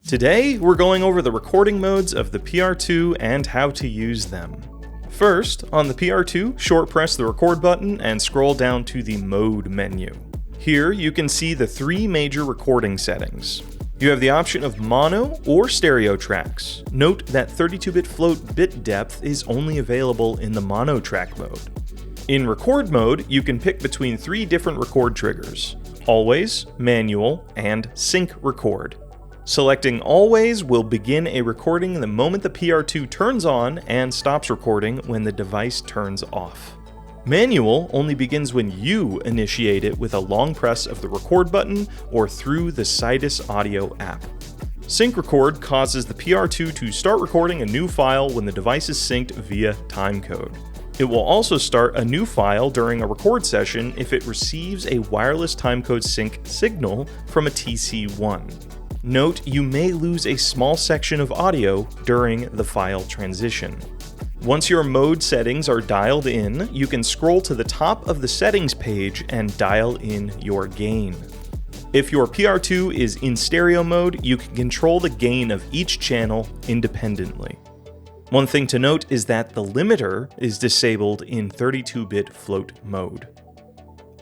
Today, we're going over the recording modes of the PR-2 and how to use them. First, on the PR-2, short press the record button and scroll down to the mode menu. Here, you can see the three major recording settings. You have the option of mono or stereo tracks. Note that 32-bit float bit depth is only available in the mono track mode. In record mode, you can pick between three different record triggers: always, manual, and sync record. Selecting always will begin a recording the moment the PR-2 turns on and stops recording when the device turns off. Manual only begins when you initiate it with a long press of the record button or through the Sidus Audio app. Sync record causes the PR-2 to start recording a new file when the device is synced via timecode. It will also start a new file during a record session if it receives a wireless timecode sync signal from a TC1. Note, you may lose a small section of audio during the file transition. Once your mode settings are dialed in, you can scroll to the top of the settings page and dial in your gain. If your PR-2 is in stereo mode, you can control the gain of each channel independently. One thing to note is that the limiter is disabled in 32-bit float mode.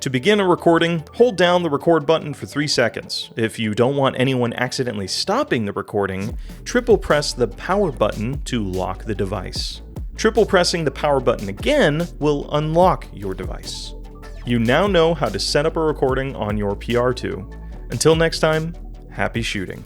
To begin a recording, hold down the record button for 3 seconds. If you don't want anyone accidentally stopping the recording, triple press the power button to lock the device. Triple pressing the power button again will unlock your device. You now know how to set up a recording on your PR-2. Until next time, happy shooting.